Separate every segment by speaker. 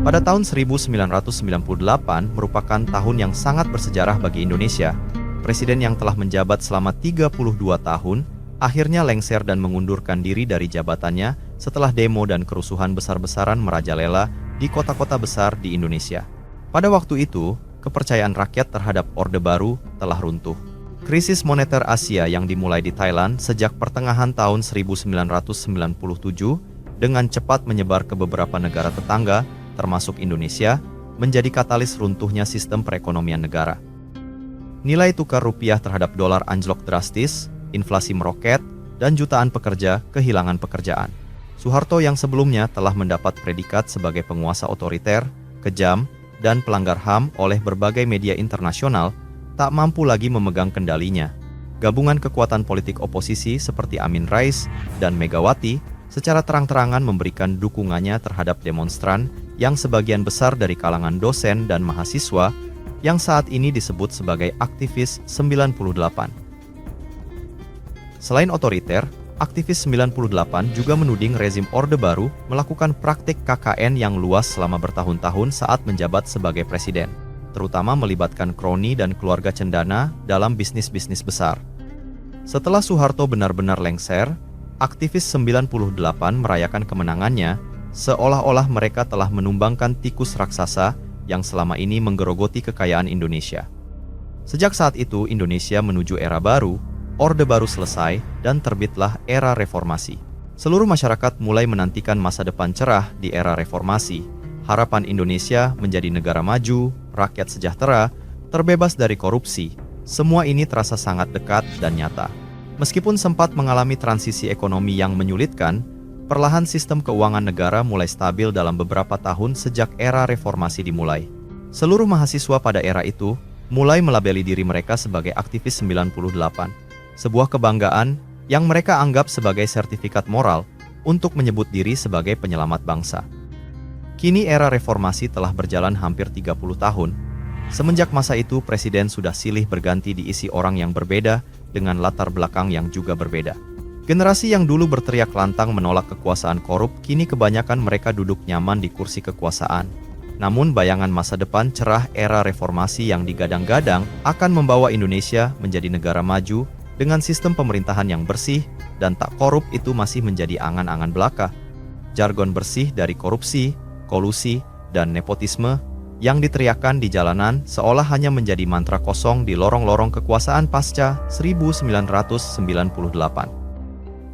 Speaker 1: Pada tahun 1998 merupakan tahun yang sangat bersejarah bagi Indonesia. Presiden yang telah menjabat selama 32 tahun akhirnya lengser dan mengundurkan diri dari jabatannya setelah demo dan kerusuhan besar-besaran merajalela di kota-kota besar di Indonesia. Pada waktu itu, kepercayaan rakyat terhadap Orde Baru telah runtuh. Krisis moneter Asia yang dimulai di Thailand sejak pertengahan tahun 1997 dengan cepat menyebar ke beberapa negara tetangga, termasuk Indonesia, menjadi katalis runtuhnya sistem perekonomian negara. Nilai tukar rupiah terhadap dolar anjlok drastis, inflasi meroket, dan jutaan pekerja kehilangan pekerjaan. Soeharto yang sebelumnya telah mendapat predikat sebagai penguasa otoriter, kejam, dan pelanggar HAM oleh berbagai media internasional, tak mampu lagi memegang kendalinya. Gabungan kekuatan politik oposisi seperti Amin Rais dan Megawati secara terang-terangan memberikan dukungannya terhadap demonstran yang sebagian besar dari kalangan dosen dan mahasiswa yang saat ini disebut sebagai aktivis 98. Selain otoriter, aktivis 98 juga menuding rezim Orde Baru melakukan praktik KKN yang luas selama bertahun-tahun saat menjabat sebagai presiden, terutama melibatkan kroni dan keluarga cendana dalam bisnis-bisnis besar. Setelah Soeharto benar-benar lengser, aktivis 98 merayakan kemenangannya, seolah-olah mereka telah menumbangkan tikus raksasa yang selama ini menggerogoti kekayaan Indonesia. Sejak saat itu, Indonesia menuju era baru, Orde Baru selesai, dan terbitlah era reformasi. Seluruh masyarakat mulai menantikan masa depan cerah di era reformasi. Harapan Indonesia menjadi negara maju, rakyat sejahtera, terbebas dari korupsi. Semua ini terasa sangat dekat dan nyata. Meskipun sempat mengalami transisi ekonomi yang menyulitkan, perlahan sistem keuangan negara mulai stabil dalam beberapa tahun sejak era reformasi dimulai. Seluruh mahasiswa pada era itu mulai melabeli diri mereka sebagai aktivis 98, sebuah kebanggaan yang mereka anggap sebagai sertifikat moral untuk menyebut diri sebagai penyelamat bangsa. Kini era reformasi telah berjalan hampir 30 tahun. Semenjak masa itu, presiden sudah silih berganti diisi orang yang berbeda dengan latar belakang yang juga berbeda. Generasi yang dulu berteriak lantang menolak kekuasaan korup, kini kebanyakan mereka duduk nyaman di kursi kekuasaan. Namun bayangan masa depan cerah era reformasi yang digadang-gadang akan membawa Indonesia menjadi negara maju dengan sistem pemerintahan yang bersih dan tak korup itu masih menjadi angan-angan belaka. Jargon bersih dari korupsi, kolusi, dan nepotisme yang diteriakkan di jalanan seolah hanya menjadi mantra kosong di lorong-lorong kekuasaan pasca 1998.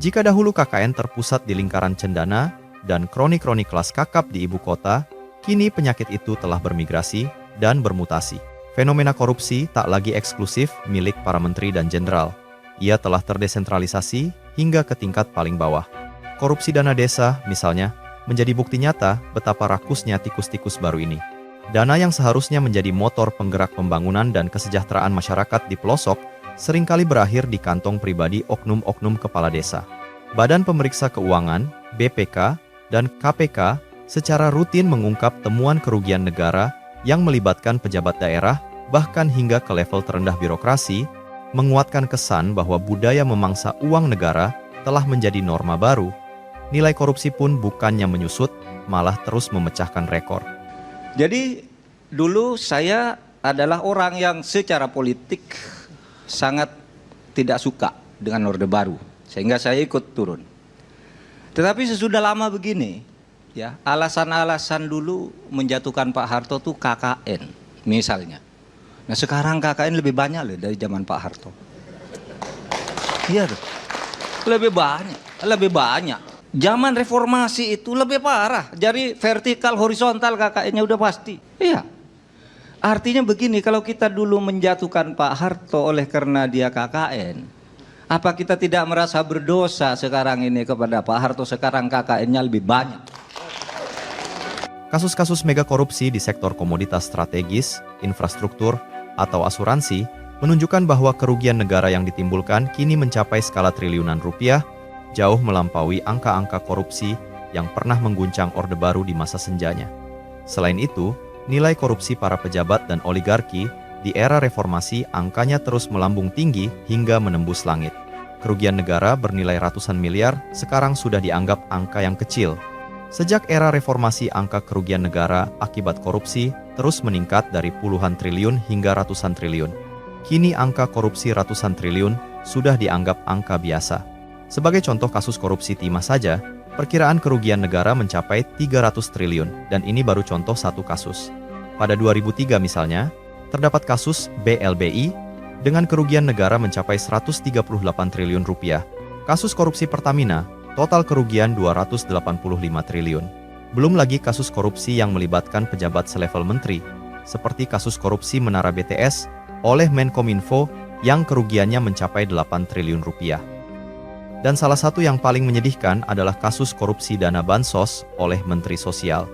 Speaker 1: Jika dahulu KKN terpusat di lingkaran cendana dan kroni-kroni kelas kakap di ibu kota, kini penyakit itu telah bermigrasi dan bermutasi. Fenomena korupsi tak lagi eksklusif milik para menteri dan jenderal. Ia telah terdesentralisasi hingga ke tingkat paling bawah. Korupsi dana desa, misalnya, menjadi bukti nyata betapa rakusnya tikus-tikus baru ini. Dana yang seharusnya menjadi motor penggerak pembangunan dan kesejahteraan masyarakat di pelosok seringkali berakhir di kantong pribadi oknum-oknum kepala desa. Badan Pemeriksa Keuangan, BPK, dan KPK secara rutin mengungkap temuan kerugian negara yang melibatkan pejabat daerah, bahkan hingga ke level terendah birokrasi, menguatkan kesan bahwa budaya memangsa uang negara telah menjadi norma baru. Nilai korupsi pun bukannya menyusut, malah terus memecahkan rekor.
Speaker 2: Jadi dulu saya adalah orang yang secara politik sangat tidak suka dengan Orde Baru, sehingga saya ikut turun. Tetapi sesudah lama begini, ya, alasan-alasan dulu menjatuhkan Pak Harto tuh KKN misalnya. Nah sekarang KKN lebih banyak loh dari zaman Pak Harto. Iya tuh, lebih banyak. Zaman reformasi itu lebih parah. Jadi vertikal horizontal KKN-nya udah pasti. Iya. Artinya begini, kalau kita dulu menjatuhkan Pak Harto oleh karena dia KKN, apa kita tidak merasa berdosa sekarang ini kepada Pak Harto? Sekarang KKN-nya lebih banyak.
Speaker 1: Kasus-kasus mega korupsi di sektor komoditas strategis, infrastruktur, atau asuransi menunjukkan bahwa kerugian negara yang ditimbulkan kini mencapai skala triliunan rupiah, jauh melampaui angka-angka korupsi yang pernah mengguncang Orde Baru di masa senjanya. Selain itu, nilai korupsi para pejabat dan oligarki di era reformasi angkanya terus melambung tinggi hingga menembus langit. Kerugian negara bernilai ratusan miliar sekarang sudah dianggap angka yang kecil. Sejak era reformasi, angka kerugian negara akibat korupsi terus meningkat dari puluhan triliun hingga ratusan triliun. Kini angka korupsi ratusan triliun sudah dianggap angka biasa. Sebagai contoh kasus korupsi timah saja, perkiraan kerugian negara mencapai 300 triliun, dan ini baru contoh satu kasus. Pada 2003 misalnya, terdapat kasus BLBI dengan kerugian negara mencapai 138 triliun rupiah. Kasus korupsi Pertamina, total kerugian 285 triliun. Belum lagi kasus korupsi yang melibatkan pejabat selevel menteri, seperti kasus korupsi Menara BTS oleh Menkominfo yang kerugiannya mencapai 8 triliun rupiah. Dan salah satu yang paling menyedihkan adalah kasus korupsi dana bansos oleh Menteri Sosial,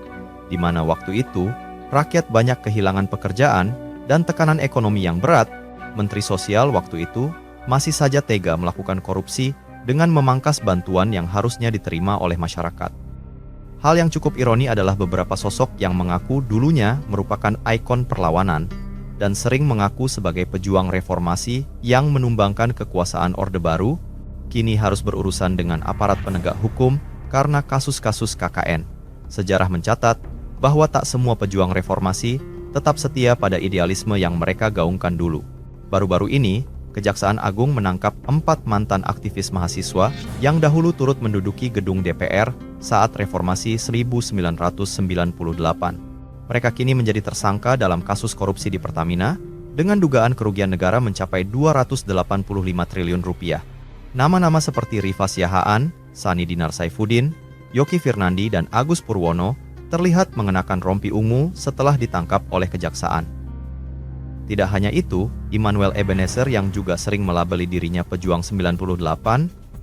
Speaker 1: di mana waktu itu rakyat banyak kehilangan pekerjaan dan tekanan ekonomi yang berat. Menteri Sosial waktu itu masih saja tega melakukan korupsi dengan memangkas bantuan yang harusnya diterima oleh masyarakat. Hal yang cukup ironi adalah beberapa sosok yang mengaku dulunya merupakan ikon perlawanan dan sering mengaku sebagai pejuang reformasi yang menumbangkan kekuasaan Orde Baru, kini harus berurusan dengan aparat penegak hukum karena kasus-kasus KKN. Sejarah mencatat bahwa tak semua pejuang reformasi tetap setia pada idealisme yang mereka gaungkan dulu. Baru-baru ini, Kejaksaan Agung menangkap 4 mantan aktivis mahasiswa yang dahulu turut menduduki gedung DPR saat reformasi 1998. Mereka kini menjadi tersangka dalam kasus korupsi di Pertamina dengan dugaan kerugian negara mencapai 285 triliun rupiah. Nama-nama seperti Rifa Siahaan, Sani Dinar Saifuddin, Yoki Firnandi, dan Agus Purwono terlihat mengenakan rompi ungu setelah ditangkap oleh kejaksaan. Tidak hanya itu, Immanuel Ebenezer yang juga sering melabeli dirinya pejuang 98,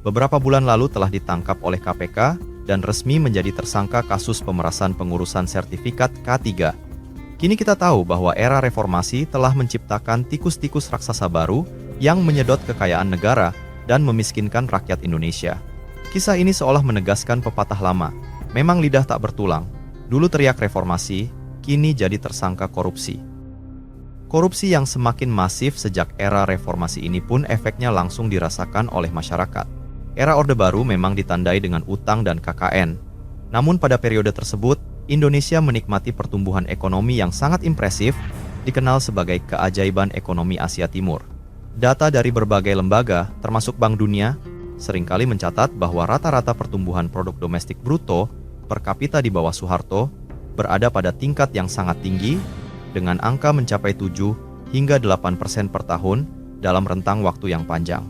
Speaker 1: beberapa bulan lalu telah ditangkap oleh KPK dan resmi menjadi tersangka kasus pemerasan pengurusan sertifikat K3. Kini kita tahu bahwa era reformasi telah menciptakan tikus-tikus raksasa baru yang menyedot kekayaan negara dan memiskinkan rakyat Indonesia. Kisah ini seolah menegaskan pepatah lama, memang lidah tak bertulang. Dulu teriak reformasi, kini jadi tersangka korupsi. Korupsi yang semakin masif sejak era reformasi ini pun efeknya langsung dirasakan oleh masyarakat. Era Orde Baru memang ditandai dengan utang dan KKN. Namun pada periode tersebut, Indonesia menikmati pertumbuhan ekonomi yang sangat impresif, dikenal sebagai keajaiban ekonomi Asia Timur. Data dari berbagai lembaga, termasuk Bank Dunia, seringkali mencatat bahwa rata-rata pertumbuhan produk domestik bruto per kapita di bawah Soeharto berada pada tingkat yang sangat tinggi, dengan angka mencapai 7 hingga 8% per tahun dalam rentang waktu yang panjang.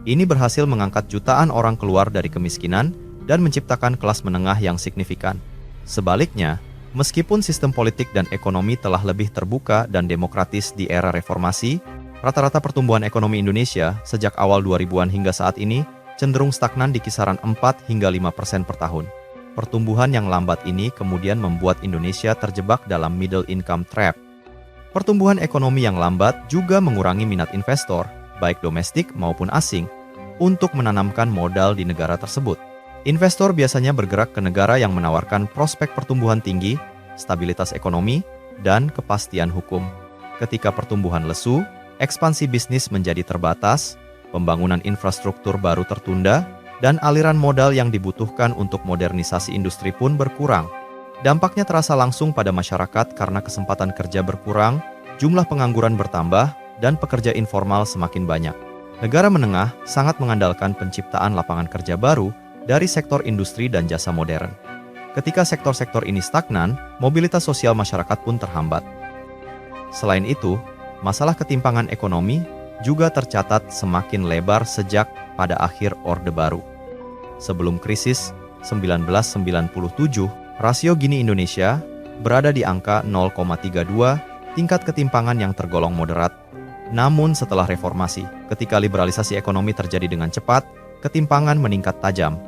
Speaker 1: Ini berhasil mengangkat jutaan orang keluar dari kemiskinan dan menciptakan kelas menengah yang signifikan. Sebaliknya, meskipun sistem politik dan ekonomi telah lebih terbuka dan demokratis di era reformasi, rata-rata pertumbuhan ekonomi Indonesia sejak awal 2000-an hingga saat ini cenderung stagnan di kisaran 4 hingga 5% per tahun. Pertumbuhan yang lambat ini kemudian membuat Indonesia terjebak dalam middle income trap. Pertumbuhan ekonomi yang lambat juga mengurangi minat investor, baik domestik maupun asing, untuk menanamkan modal di negara tersebut. Investor biasanya bergerak ke negara yang menawarkan prospek pertumbuhan tinggi, stabilitas ekonomi, dan kepastian hukum. Ketika pertumbuhan lesu, ekspansi bisnis menjadi terbatas, pembangunan infrastruktur baru tertunda, dan aliran modal yang dibutuhkan untuk modernisasi industri pun berkurang. Dampaknya terasa langsung pada masyarakat karena kesempatan kerja berkurang, jumlah pengangguran bertambah, dan pekerja informal semakin banyak. Negara menengah sangat mengandalkan penciptaan lapangan kerja baru dari sektor industri dan jasa modern. Ketika sektor-sektor ini stagnan, mobilitas sosial masyarakat pun terhambat. Selain itu, masalah ketimpangan ekonomi juga tercatat semakin lebar sejak pada akhir Orde Baru. Sebelum krisis 1997, rasio Gini Indonesia berada di angka 0,32, tingkat ketimpangan yang tergolong moderat. Namun setelah reformasi, ketika liberalisasi ekonomi terjadi dengan cepat, ketimpangan meningkat tajam.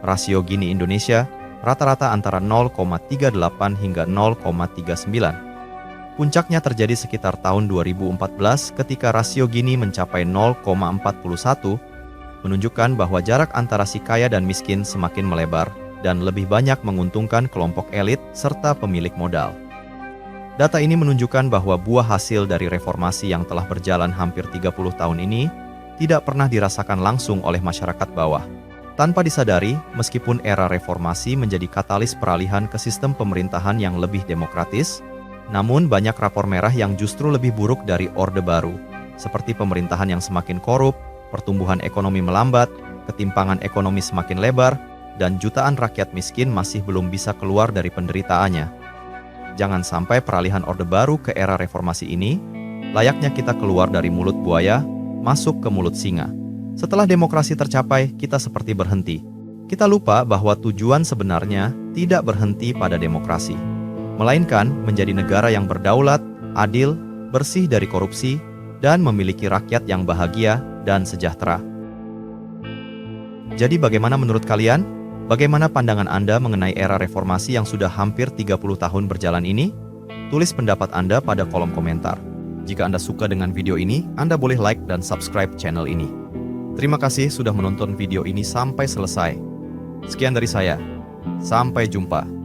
Speaker 1: Rasio Gini Indonesia rata-rata antara 0,38 hingga 0,39. Puncaknya terjadi sekitar tahun 2014 ketika rasio Gini mencapai 0,41, menunjukkan bahwa jarak antara si kaya dan miskin semakin melebar dan lebih banyak menguntungkan kelompok elit serta pemilik modal. Data ini menunjukkan bahwa buah hasil dari reformasi yang telah berjalan hampir 30 tahun ini tidak pernah dirasakan langsung oleh masyarakat bawah. Tanpa disadari, meskipun era reformasi menjadi katalis peralihan ke sistem pemerintahan yang lebih demokratis, namun banyak rapor merah yang justru lebih buruk dari Orde Baru, seperti pemerintahan yang semakin korup, pertumbuhan ekonomi melambat, ketimpangan ekonomi semakin lebar, dan jutaan rakyat miskin masih belum bisa keluar dari penderitaannya. Jangan sampai peralihan Orde Baru ke era reformasi ini, layaknya kita keluar dari mulut buaya, masuk ke mulut singa. Setelah demokrasi tercapai, kita seperti berhenti. Kita lupa bahwa tujuan sebenarnya tidak berhenti pada demokrasi, melainkan menjadi negara yang berdaulat, adil, bersih dari korupsi, dan memiliki rakyat yang bahagia dan sejahtera. Jadi bagaimana menurut kalian? Bagaimana pandangan Anda mengenai era reformasi yang sudah hampir 30 tahun berjalan ini? Tulis pendapat Anda pada kolom komentar. Jika Anda suka dengan video ini, Anda boleh like dan subscribe channel ini. Terima kasih sudah menonton video ini sampai selesai. Sekian dari saya. Sampai jumpa.